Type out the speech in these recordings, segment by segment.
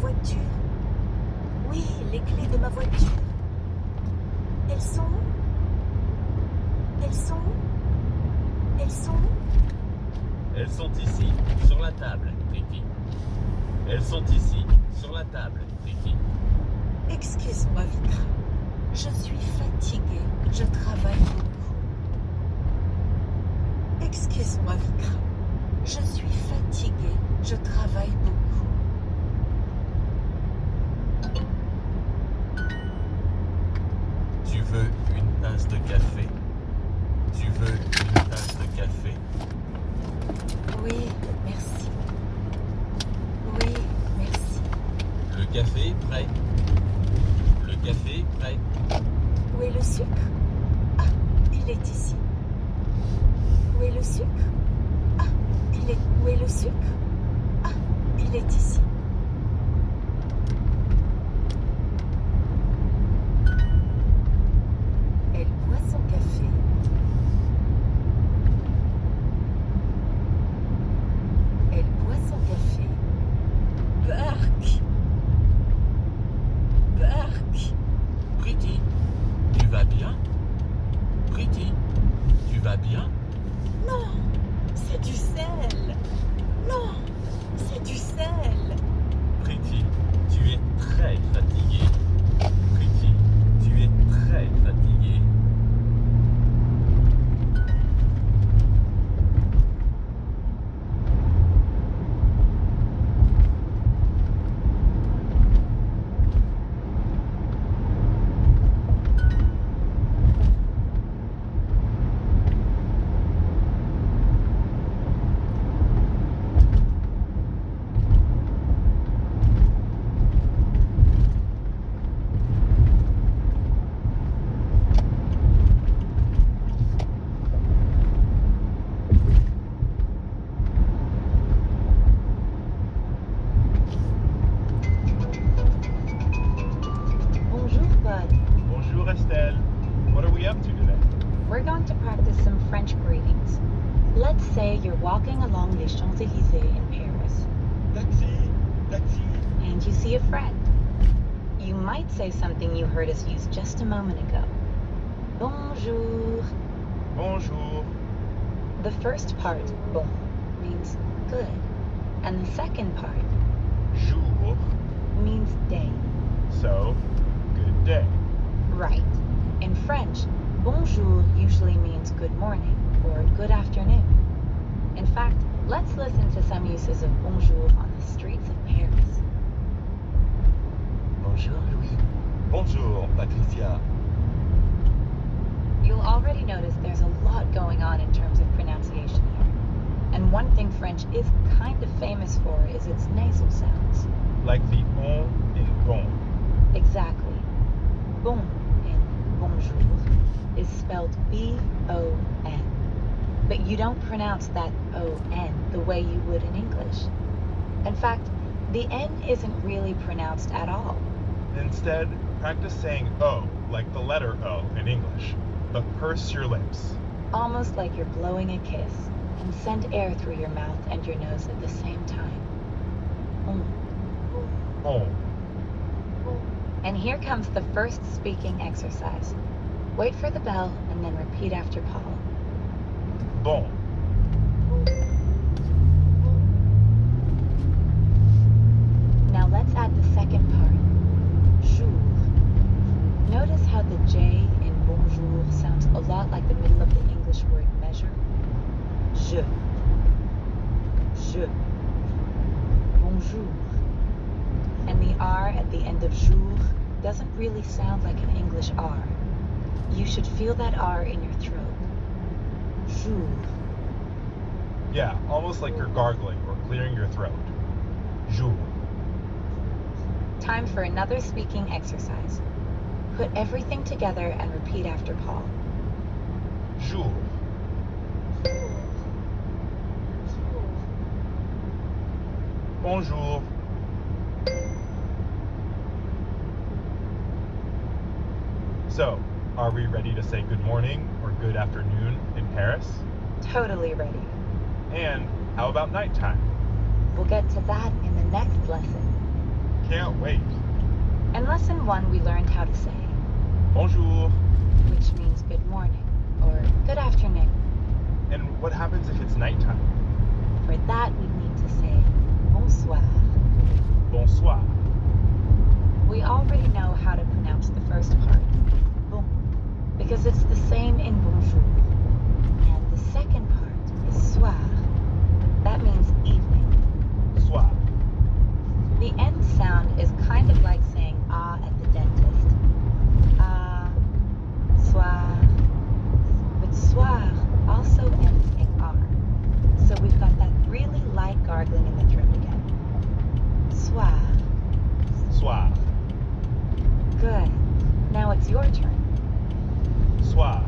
voiture. Oui, les clés de ma voiture. Elles sont où? Elles sont où? Elles sont où? Elles sont ici, sur la table, Pretty. Elles sont ici, sur la table, Pretty. Excuse-moi, Vitra. Je suis fatiguée. Je travaille beaucoup. Excuse-moi, Vitra. Je suis fatiguée. Je travaille beaucoup. Tu veux une tasse de café? Tu veux une tasse de café? Oui, merci. Oui, merci. Le café est prêt. Le café est prêt. Où est le sucre? Ah, il est ici. Où est le sucre? Ah, où est le sucre? Ah, il est ici. Elle boit son café. Elle boit son café. Burke! Burke! Pretty, tu vas bien? Pretty, tu vas bien? Non! C'est du sel! Non! C'est du sel! Pretty, tu es très fatiguée. Pretty, tu es très fatiguée. Bonjour, Bud. Bonjour Estelle. What are we up to today? We're going to practice some French greetings. Let's say you're walking along les Champs-Élysées in Paris, Taxi, taxi. and you see a friend. You might say something you heard us use just a moment ago. Bonjour. Bonjour. The first part, bon, means good. And the second part Jour. means day. So, good day. Right. In French, bonjour usually means good morning or good afternoon. In fact, let's listen to some uses of bonjour on the streets of Paris. Bonjour Louis. Bonjour Patricia. You'll already notice there's a lot going on in terms of pronunciation here. And one thing French is kind of famous for is its nasal sounds. Like the on in bon. Exactly. Bon in bonjour is spelled B-O-N. But you don't pronounce that O-N the way you would in English. In fact, the N isn't really pronounced at all. Instead, practice saying O like the letter O in English, but purse your lips. Almost like you're blowing a kiss and send air through your mouth and your nose at the same time. On. And here comes the first speaking exercise. Wait for the bell and then repeat after Paul. Bon. Now let's add the second part. Jour. Notice how the J in bonjour sounds a lot like the middle of the English word measure. Je. Je. Bonjour. And the R at the end of jour doesn't really sound like an English R. You should feel that R in your throat. Jour. Yeah, almost like you're gargling or clearing your throat. Jour. Time for another speaking exercise. Put everything together and repeat after Paul. Jour. Bonjour. So, are we ready to say good morning or good afternoon in Paris? Totally ready. And how about nighttime? We'll get to that in the next lesson. Can't wait. In lesson 1, we learned how to say, Bonjour. which means good morning or good afternoon. And what happens if it's nighttime? For that, we need to say bonsoir. Bonsoir. We already know how to pronounce the first part, bon, because it's the same in bonjour. And the second part is soir. That means evening. Soir. The end sound is kind of like saying ah at the dentist. Ah, soir. But soir also ends in R. So we've got that really light gargling in the throat again. Soir. Soir. Good. Now it's your turn. Soir.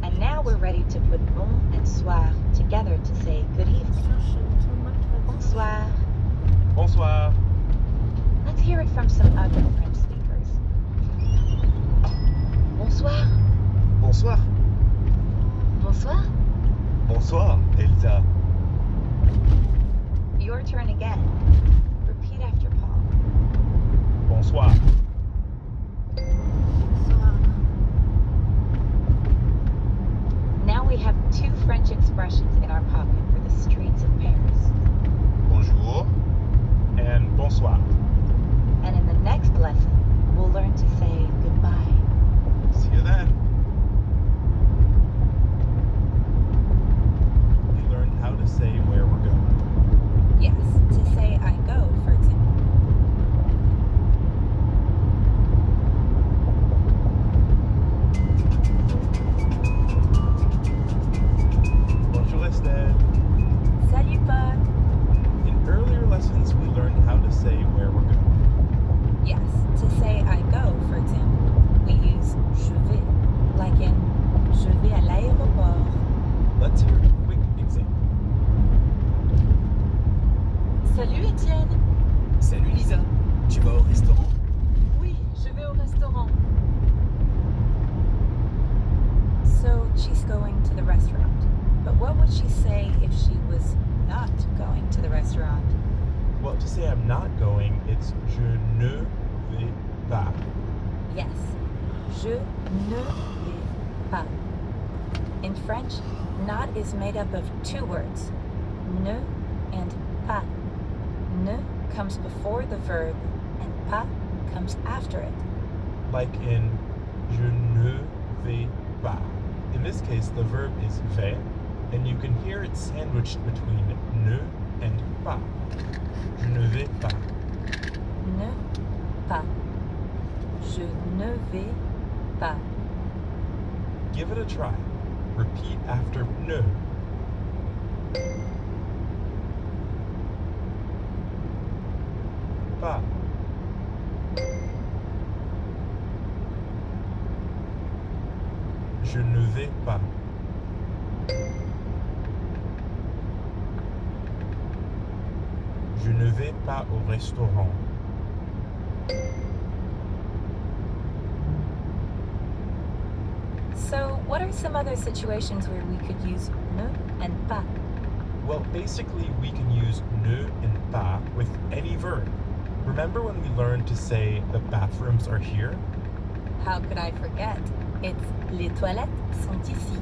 And now we're ready to put bon and soir together to say good evening. Bonsoir. Bonsoir. Let's hear it from some other French speakers. Bonsoir. Bonsoir. Bonsoir. Bonsoir, Elsa. Your turn again. Repeat after Paul. Bonsoir. Now we have 2 French expressions in our pocket for the streets of Paris. Bonjour. And bonsoir. And in the next lesson, we'll learn to say goodbye. See you then. We learned how to say where we're going. Yes, to say I go, for example. Bonjour, Estelle. Salut, Paul. In earlier lessons, we learned how to say where we're going. Yes, to say I go, for example, we use je vais, like in je vais à l'aéroport. Let's hear a quick example. Salut, Étienne. Salut Lisa, tu vas au restaurant? Oui, je vais au restaurant. So she's going to the restaurant. But what would she say if she was not going to the restaurant? Well, to say I'm not going, it's je ne vais pas. Yes, je ne vais pas. In French, not is made up of 2 words, ne and pas. Ne comes before the verb and pas comes after it. Like in je ne vais pas. In this case, the verb is vais, and you can hear it sandwiched between ne and pas. Je ne vais pas. Ne pas. Je ne vais pas. Give it a try. Repeat after ne. Pas. Je ne vais pas. Je ne vais pas au restaurant. So, what are some other situations where we could use ne and pas? Well, basically, we can use ne and pas with any verb. Remember when we learned to say the bathrooms are here? How could I forget? It's les toilettes sont ici.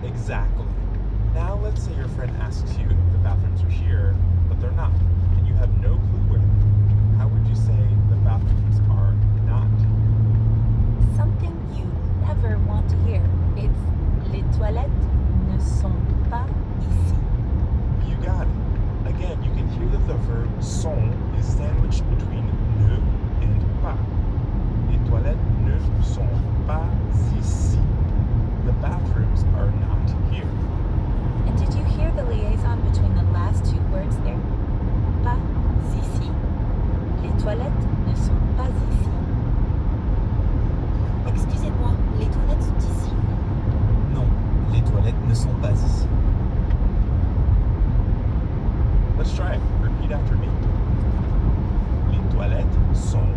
Exactly. Now let's say your friend asks you if the bathrooms are here, but they're not, and you have no clue where they are. How would you say the bathrooms are not? Something you never want to hear. It's les toilettes ne sont pas ici. You got it. Again, you can hear that the verb sont is sandwiched between ne and pas. Les toilettes ne sont pas ici. The bathrooms are not here. And did you hear the liaison between the last 2 words there? Pas ici. Les toilettes ne sont pas ici. Excusez-moi, les toilettes sont ici. Non, les toilettes ne sont pas ici. Let's try it. Repeat after me. Les toilettes sont.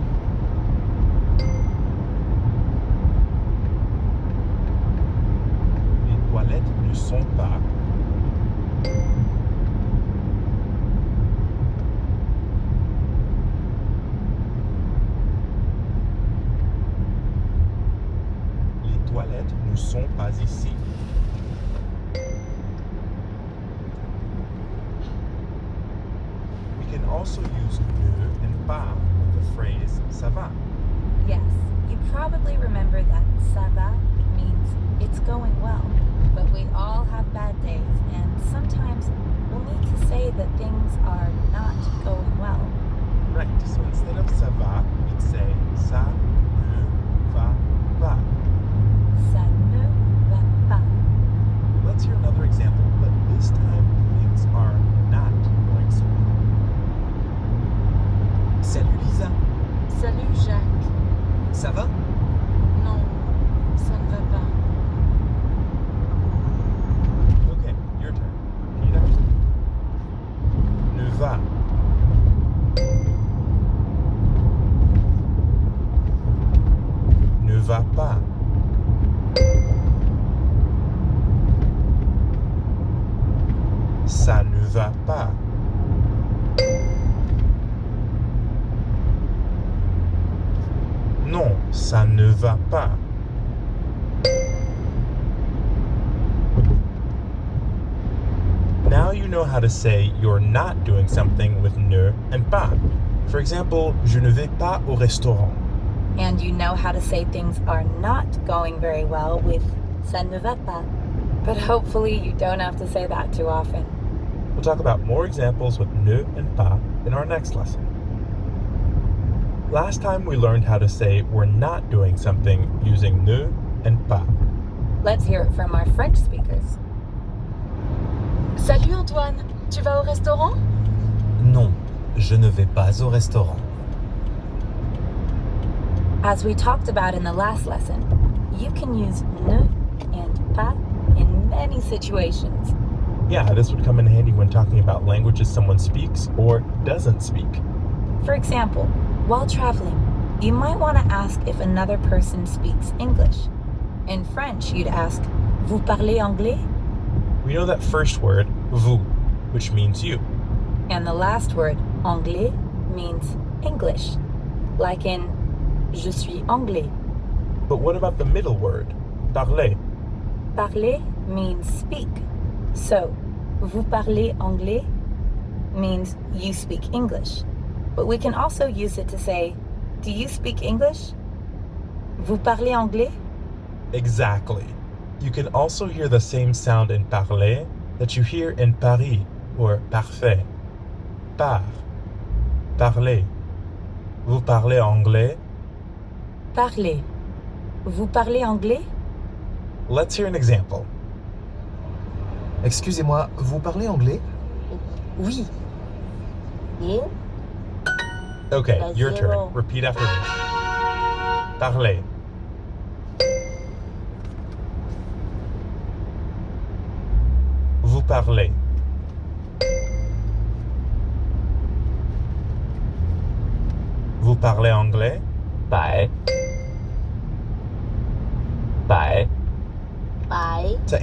Les toilettes ne sont pas. Les toilettes ne sont pas ici. We can also use ne and pas with the phrase ça va. Yes, you probably remember that ça va means it's going well, but we all have bad days, and sometimes we'll need to say that things are not going well. Right, so instead of ça va, we'd say ça ne va pas. Ça ne va pas. Let's hear another example, but this time things are not going so well. Salut Lisa, Salut Jacques. ça va? Non, ça ne va pas. Okay, your turn. Repeat after me. Ne va. Ne va pas. Ça ne va pas. Non, ça ne va pas. Now you know how to say you're not doing something with ne and pas. For example, je ne vais pas au restaurant. And you know how to say things are not going very well with ça ne va pas. But hopefully you don't have to say that too often. We'll talk about more examples with ne and pas in our next lesson. Last time we learned how to say we're not doing something using ne and pas. Let's hear it from our French speakers. Salut Antoine, tu vas au restaurant? Non, je ne vais pas au restaurant. As we talked about in the last lesson, you can use ne and pas in many situations. Yeah, this would come in handy when talking about languages someone speaks or doesn't speak. For example, while traveling, you might want to ask if another person speaks English. In French, you'd ask, Vous parlez anglais? We know that first word, vous, which means you. And the last word, anglais, means English. Like in, Je suis anglais. But what about the middle word, parler? Parler means speak. So, vous parlez anglais means you speak English. But we can also use it to say, do you speak English? Vous parlez anglais? Exactly. You can also hear the same sound in parler that you hear in Paris or parfait. Par. Parler. Vous parlez anglais? Parler. Vous parlez anglais? Let's hear an example. Excusez-moi, vous parlez anglais? Oui. You? Okay, That's your turn. zero. Repeat after me. Parler. Vous parlez. Vous parlez anglais? Phải. Phải. Phải. To